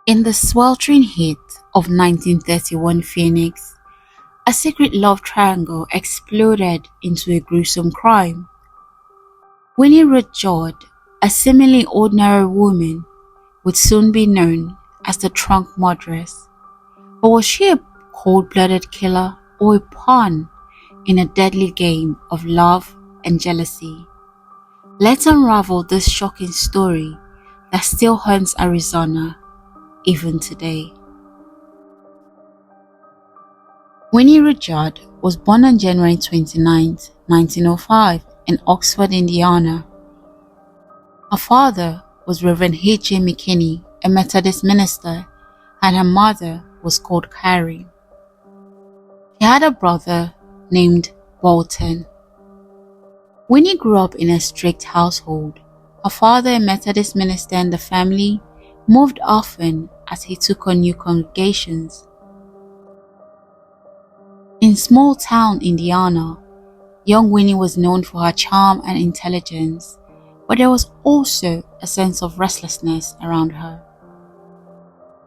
In the sweltering heat of 1931 Phoenix, a secret love triangle exploded into a gruesome crime. Winnie Ruth Judd, a seemingly ordinary woman, would soon be known as the trunk murderess. But was she a cold-blooded killer or a pawn in a deadly game of love and jealousy? Let's unravel this shocking story that still haunts Arizona even today. Winnie Ruth Judd was born on January 29, 1905 in Oxford, Indiana. Her father was Reverend H. J. McKinney, a Methodist minister, and her mother was called Carrie. She had a brother named Bolton. Winnie grew up in a strict household. Her father, a Methodist minister, and the family moved often as he took on new congregations. In small town Indiana, young Winnie was known for her charm and intelligence, but there was also a sense of restlessness around her.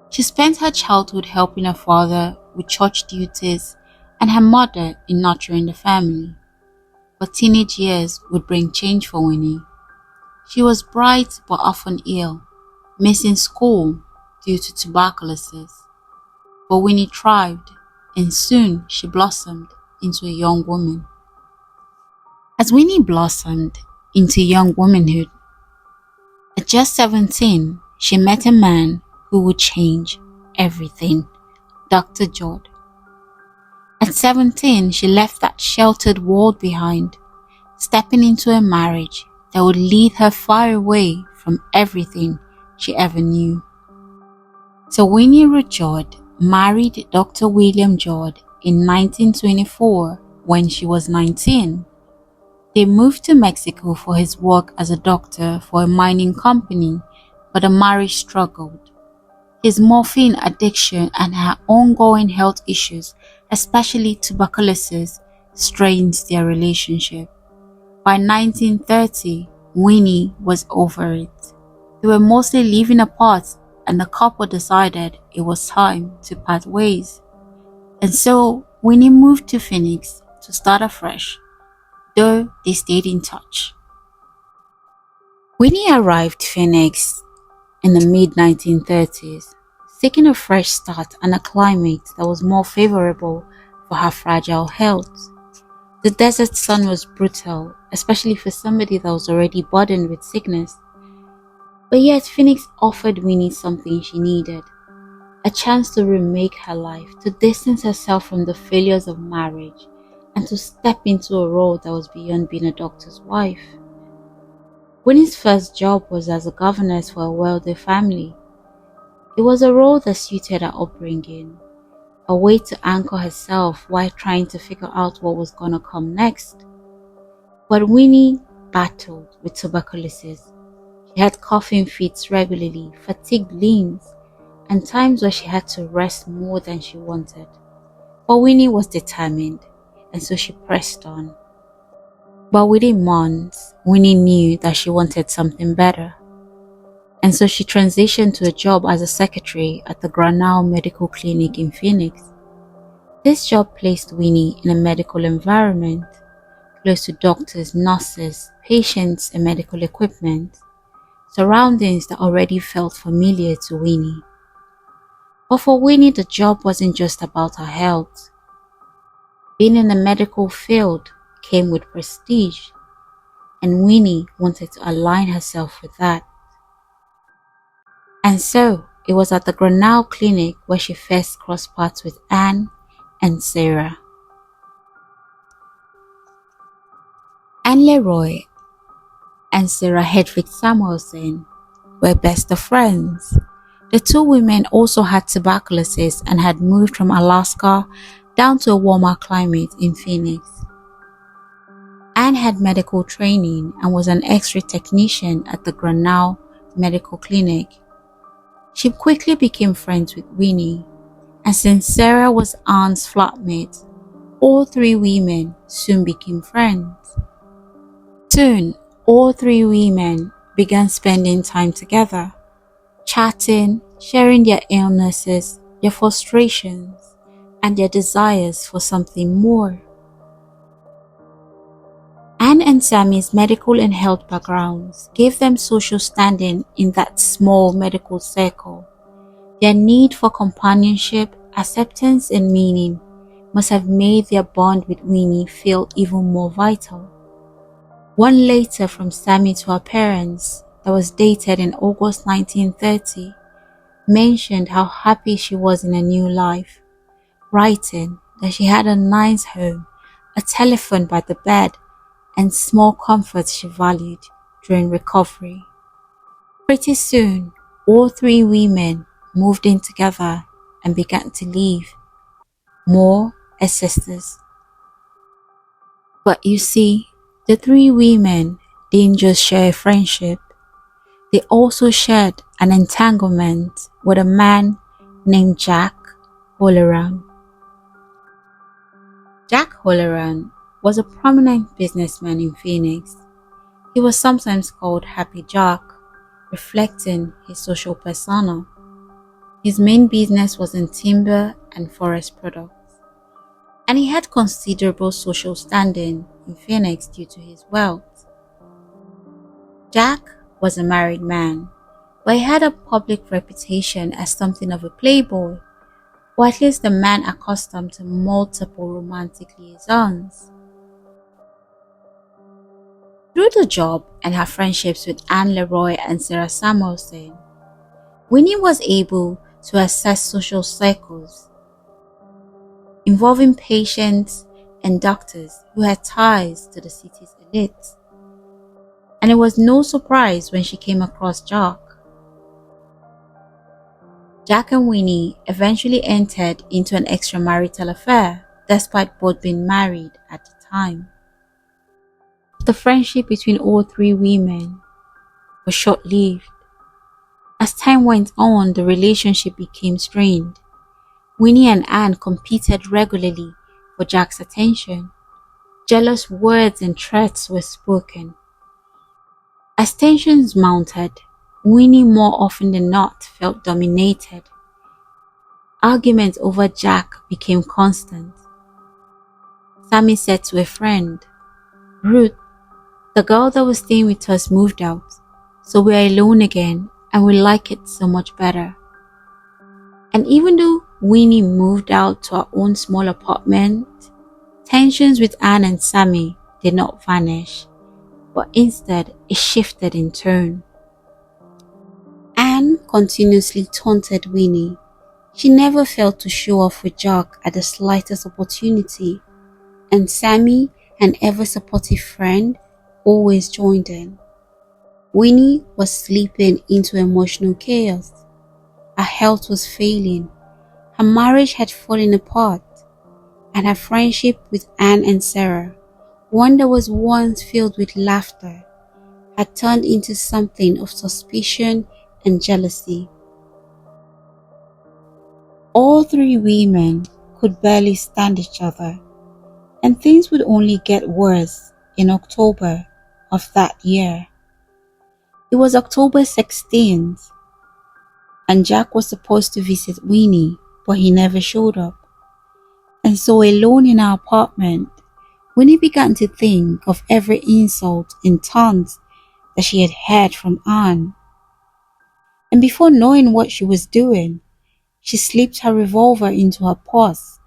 She spent her childhood helping her father with church duties and her mother in nurturing the family. But teenage years would bring change for Winnie. She was bright but often ill, missing school due to tuberculosis. But Winnie thrived, and soon she blossomed into a young woman. As Winnie blossomed into young womanhood, at just 17, she met a man who would change everything, Dr. Judd. At 17, she left that sheltered world behind, stepping into a marriage that would lead her far away from everything she ever knew. So Winnie Ruth Judd married Dr. William Judd in 1924 when she was 19. They moved to Mexico for his work as a doctor for a mining company, but the marriage struggled. His morphine addiction and her ongoing health issues, especially tuberculosis, strained their relationship. By 1930, Winnie was over it. They were mostly living apart, and the couple decided it was time to part ways. And so Winnie moved to Phoenix to start afresh, though they stayed in touch. Winnie arrived Phoenix in the mid-1930s, seeking a fresh start and a climate that was more favorable for her fragile health. The desert sun was brutal, especially for somebody that was already burdened with sickness. But yet Phoenix offered Winnie something she needed, a chance to remake her life, to distance herself from the failures of marriage, and to step into a role that was beyond being a doctor's wife. Winnie's first job was as a governess for a wealthy family. It was a role that suited her upbringing, a way to anchor herself while trying to figure out what was gonna come next. But Winnie battled with tuberculosis. She had coughing fits regularly, fatigued limbs, and times where she had to rest more than she wanted. But Winnie was determined, and so she pressed on. But within months, Winnie knew that she wanted something better. And so she transitioned to a job as a secretary at the Granal Medical Clinic in Phoenix. This job placed Winnie in a medical environment, close to doctors, nurses, patients, and medical equipment, surroundings that already felt familiar to Winnie. But for Winnie, the job wasn't just about her health. Being in the medical field came with prestige, and Winnie wanted to align herself with that. And so, it was at the Granal Clinic where she first crossed paths with Anne and Sarah. Anne Leroy and Sarah Hedrick Samuelson were best of friends. The two women also had tuberculosis and had moved from Alaska down to a warmer climate in Phoenix. Anne had medical training and was an X-ray technician at the Granal Medical Clinic. She quickly became friends with Winnie, and since Sarah was Anne's flatmate, all three women soon became friends. Soon, all three women began spending time together, chatting, sharing their illnesses, their frustrations, and their desires for something more. Anne and Sammy's medical and health backgrounds gave them social standing in that small medical circle. Their need for companionship, acceptance, and meaning must have made their bond with Winnie feel even more vital. One letter from Sammy to her parents that was dated in August 1930 mentioned how happy she was in her new life, writing that she had a nice home, a telephone by the bed, and small comforts she valued during recovery. Pretty soon, all three women moved in together and began to live more as sisters. But you see, the three women didn't just share a friendship, they also shared an entanglement with a man named Jack Halloran. Jack Halloran was a prominent businessman in Phoenix. He was sometimes called Happy Jack, reflecting his social persona. His main business was in timber and forest products, and he had considerable social standing in Phoenix due to his wealth. Jack was a married man, but he had a public reputation as something of a playboy, or at least a man accustomed to multiple romantic liaisons. Through the job and her friendships with Anne Leroy and Sarah Samuelson, Winnie was able to assess social circles involving patients and doctors who had ties to the city's elite. And it was no surprise when she came across Jack. Jack and Winnie eventually entered into an extramarital affair despite both being married at the time. The friendship between all three women was short-lived. As time went on, the relationship became strained. Winnie and Anne competed regularly for Jack's attention. Jealous words and threats were spoken. As tensions mounted, Winnie more often than not felt dominated. Arguments over Jack became constant. Sammy said to a friend, "Ruth, the girl that was staying with us moved out, so we're alone again and we like it so much better." And even though Winnie moved out to her own small apartment, tensions with Anne and Sammy did not vanish, but instead it shifted in tone. Anne continuously taunted Winnie. She never failed to show off with Jack at the slightest opportunity, and Sammy, an ever-supportive friend, always joined in. Winnie was slipping into emotional chaos. Her health was failing, her marriage had fallen apart, and her friendship with Anne and Sarah, one that was once filled with laughter, had turned into something of suspicion and jealousy. All three women could barely stand each other, and things would only get worse in October of that year. It was October 16th, and Jack was supposed to visit Winnie, but he never showed up. And so, alone in our apartment, Winnie began to think of every insult and taunt that she had heard from Anne. And before knowing what she was doing, she slipped her revolver into her purse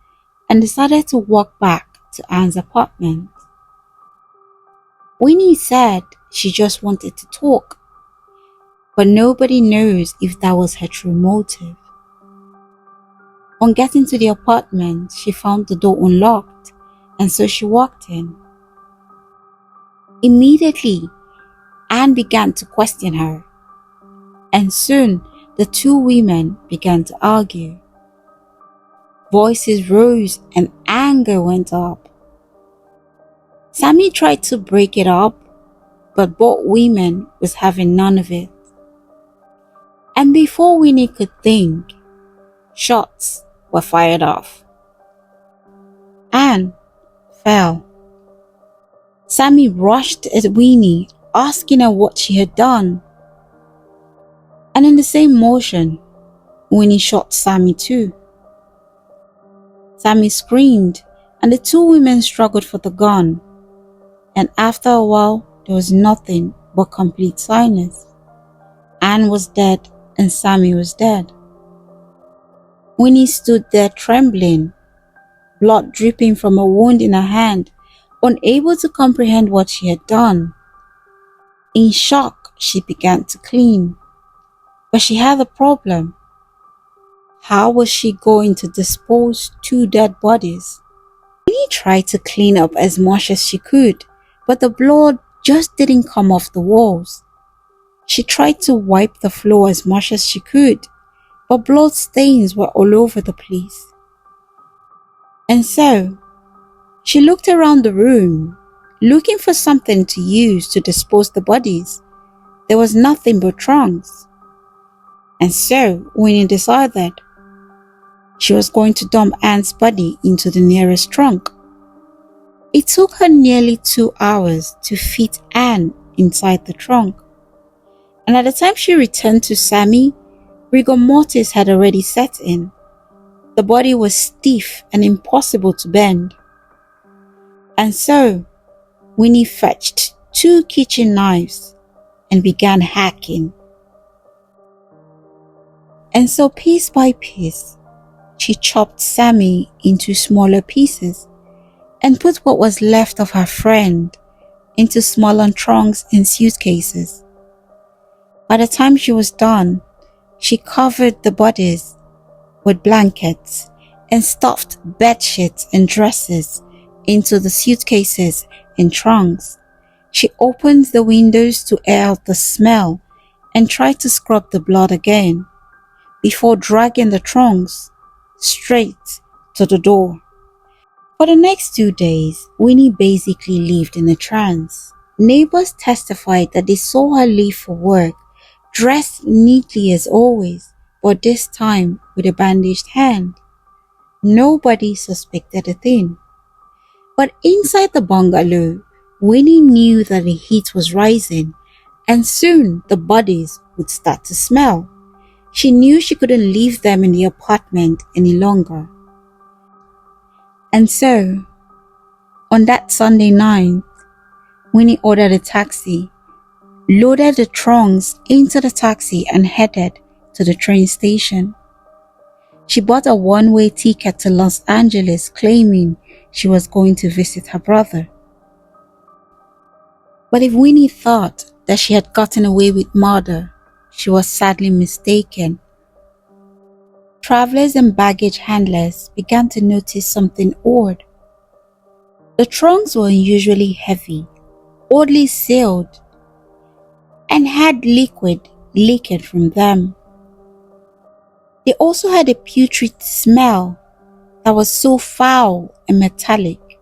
and decided to walk back to Anne's apartment. Winnie said she just wanted to talk, but nobody knows if that was her true motive. On getting to the apartment, she found the door unlocked, and so she walked in. Immediately, Anne began to question her, and soon the two women began to argue. Voices rose and anger went up. Sammy tried to break it up, but both women was having none of it. And before Winnie could think, shots were fired off. Anne fell. Sammy rushed at Winnie, asking her what she had done. And in the same motion, Winnie shot Sammy too. Sammy screamed, and the two women struggled for the gun. And after a while, there was nothing but complete silence. Anne was dead, and Sammy was dead. Winnie stood there trembling, blood dripping from a wound in her hand, unable to comprehend what she had done. In shock, she began to clean. But she had a problem. How was she going to dispose two dead bodies? Winnie tried to clean up as much as she could, but the blood just didn't come off the walls. She tried to wipe the floor as much as she could, but blood stains were all over the place. And so, she looked around the room, looking for something to use to dispose the bodies. There was nothing but trunks. And so, Winnie decided she was going to dump Anne's body into the nearest trunk. It took her nearly 2 hours to fit Anne inside the trunk. And at the time she returned to Sammy, rigor mortis had already set in. The body was stiff and impossible to bend. And so, Winnie fetched 2 kitchen knives and began hacking. And so piece by piece, she chopped Sammy into smaller pieces and put what was left of her friend into smaller trunks and suitcases. By the time she was done, she covered the bodies with blankets and stuffed bedsheets and dresses into the suitcases and trunks. She opened the windows to air out the smell and tried to scrub the blood again before dragging the trunks straight to the door. For the next 2 days, Winnie basically lived in a trance. Neighbors testified that they saw her leave for work, dressed neatly as always, but this time with a bandaged hand. Nobody suspected a thing. But inside the bungalow, Winnie knew that the heat was rising, and soon the bodies would start to smell. She knew she couldn't leave them in the apartment any longer. And so, on that Sunday night, Winnie ordered a taxi, loaded the trunks into the taxi and headed to the train station. She bought a one-way ticket to Los Angeles, claiming she was going to visit her brother. But if Winnie thought that she had gotten away with murder, she was sadly mistaken. Travelers and baggage handlers began to notice something odd. The trunks were unusually heavy, oddly sealed, and had liquid leaking from them. They also had a putrid smell that was so foul and metallic,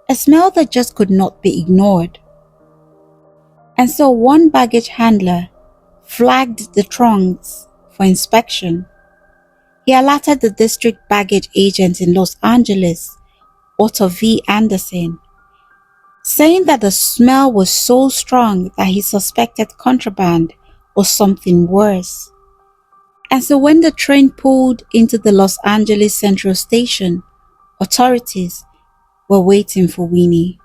a smell that just could not be ignored. And so one baggage handler flagged the trunks for inspection. He alerted the district baggage agent in Los Angeles, Otto V. Anderson, saying that the smell was so strong that he suspected contraband or something worse. And so when the train pulled into the Los Angeles Central Station, authorities were waiting for Winnie.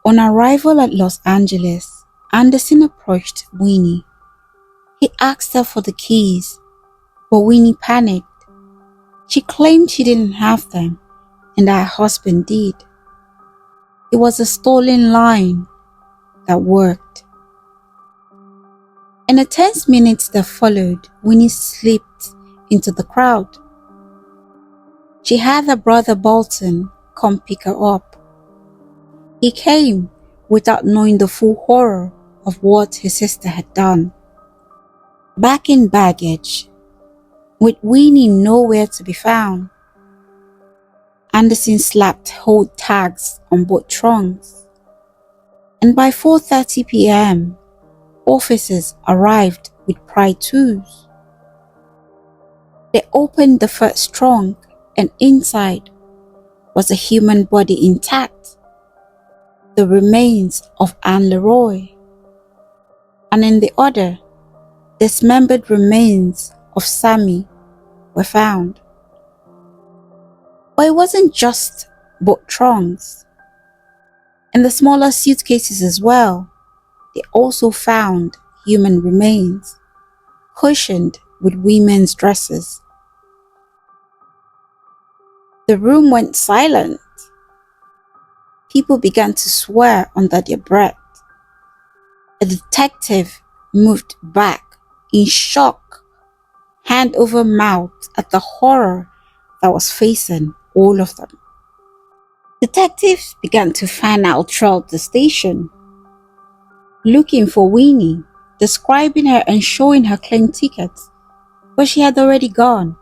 On arrival at Los Angeles, Anderson approached Winnie. He asked her for the keys, but Winnie panicked. She claimed she didn't have them and that her husband did. It was a stolen line that worked. In the tense minutes that followed, Winnie slipped into the crowd. She had her brother Bolton come pick her up. He came without knowing the full horror of what his sister had done. Back in baggage, with Winnie nowhere to be found, Anderson slapped hold tags on both trunks. And by 4:30 p.m., officers arrived with pry tools. They opened the first trunk, and inside was a human body intact, the remains of Anne Leroy. And in the other, dismembered remains of Sammy were found. But it wasn't just boat trunks. In the smaller suitcases as well, they also found human remains, cushioned with women's dresses. The room went silent. People began to swear under their breath. A detective moved back in shock, hand over mouth at the horror that was facing all of them. Detectives began to fan out throughout the station, looking for Winnie, describing her and showing her claim tickets, but she had already gone.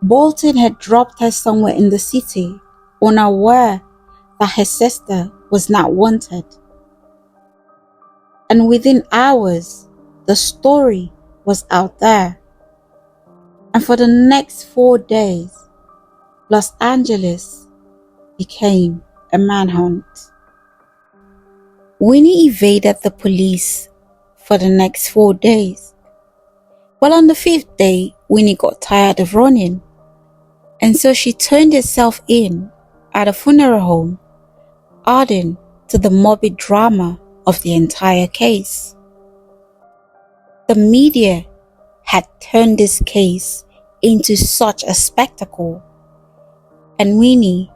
Bolton had dropped her somewhere in the city, unaware that her sister was not wanted. And within hours, the story was out there. And for the next 4 days, Los Angeles became a manhunt. Winnie evaded the police for the next 4 days. But on the 5th day, Winnie got tired of running, and so she turned herself in at a funeral home, adding to the morbid drama of the entire case. The media had turned this case into such a spectacle, and Winnie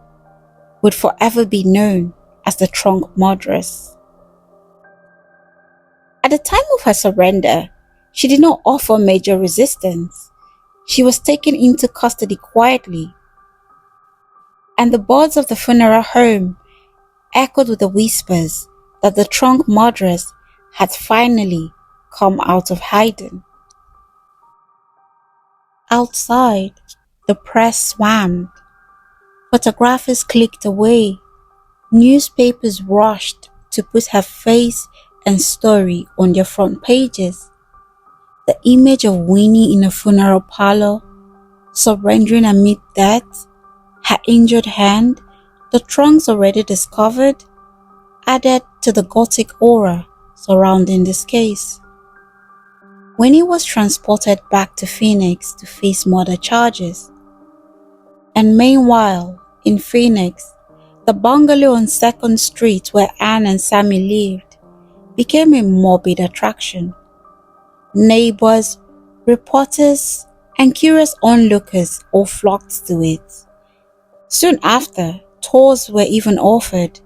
would forever be known as the trunk murderess. At the time of her surrender, she did not offer major resistance. She was taken into custody quietly, and the birds of the funeral home echoed with the whispers that the trunk murderess had finally come out of hiding. Outside, the press swarmed. Photographers clicked away. Newspapers rushed to put her face and story on their front pages. The image of Winnie in a funeral parlor, surrendering amid death, her injured hand, the trunks already discovered, added to the gothic aura surrounding this case. Winnie was transported back to Phoenix to face murder charges. And meanwhile, in Phoenix, the bungalow on 2nd Street where Anne and Sammy lived became a morbid attraction. Neighbors, reporters, and curious onlookers all flocked to it. Soon after, tours were even offered.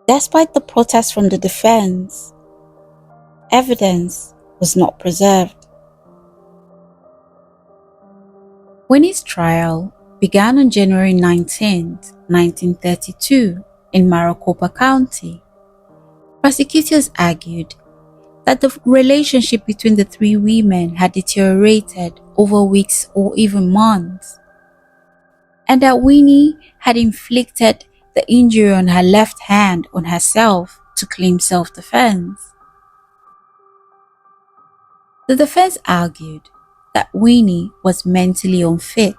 Despite the protests from the defense, evidence was not preserved. Winnie's trial began on January 19, 1932 in Maricopa County. Prosecutors argued that the relationship between the three women had deteriorated over weeks or even months, and that Winnie had inflicted the injury on her left hand on herself to claim self-defense. The defense argued that Winnie was mentally unfit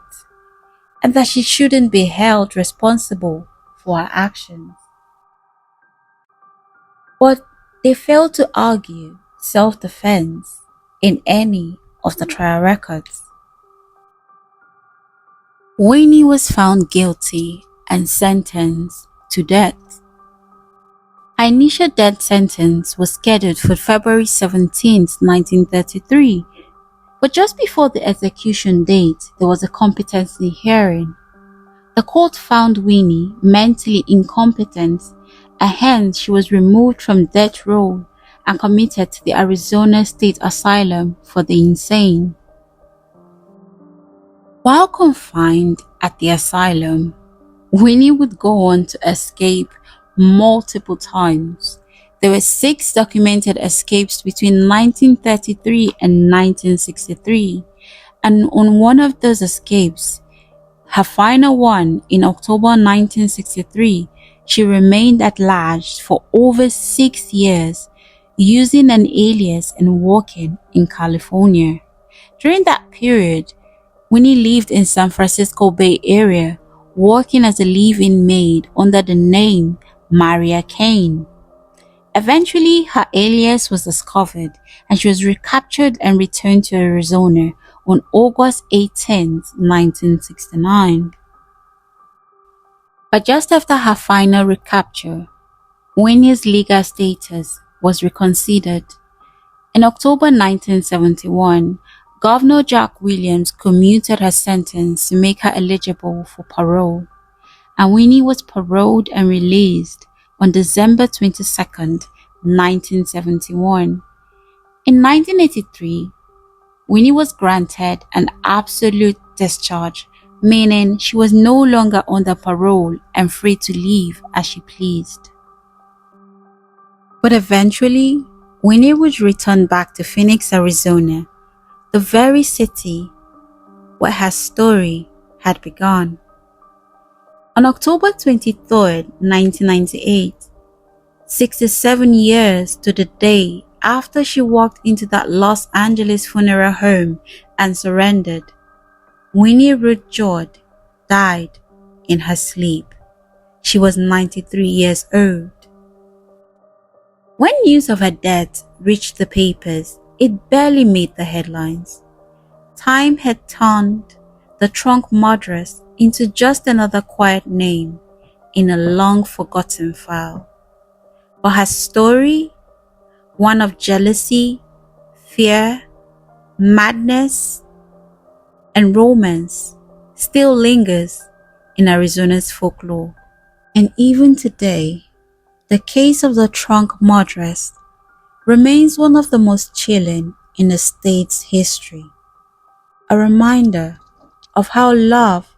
and that she shouldn't be held responsible for her actions. But they failed to argue self-defense in any of the trial records. Winnie was found guilty and sentenced to death. Her initial death sentence was scheduled for February 17, 1933, but just before the execution date, there was a competency hearing. The court found Winnie mentally incompetent, and hence she was removed from death row and committed to the Arizona State Asylum for the Insane. While confined at the asylum, Winnie would go on to escape multiple times. There were 6 documented escapes between 1933 and 1963, and on one of those escapes, her final one in October 1963, she remained at large for over 6 years, using an alias and working in California. During that period, Winnie lived in San Francisco Bay Area, working as a live-in maid under the name Maria Kane. Eventually, her alias was discovered and she was recaptured and returned to Arizona on August 18, 1969. But just after her final recapture, Winnie's legal status was reconsidered. In October 1971, Governor Jack Williams commuted her sentence to make her eligible for parole, and Winnie was paroled and released on December 22, 1971. In 1983, Winnie was granted an absolute discharge, meaning she was no longer under parole and free to leave as she pleased. But eventually, Winnie would return back to Phoenix, Arizona, the very city where her story had begun. On October 23, 1998, 67 years to the day after she walked into that Los Angeles funeral home and surrendered, Winnie Ruth Judd died in her sleep. She was 93 years old. When news of her death reached the papers, it barely made the headlines. Time had turned the trunk murderess into just another quiet name in a long-forgotten file. But her story, one of jealousy, fear, madness, and romance, still lingers in Arizona's folklore. And even today, the case of the trunk murderess remains one of the most chilling in the state's history. A reminder of how love,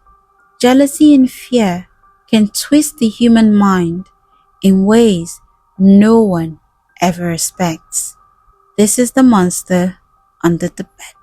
jealousy, and fear can twist the human mind in ways no one ever expects. This is the monster under the bed.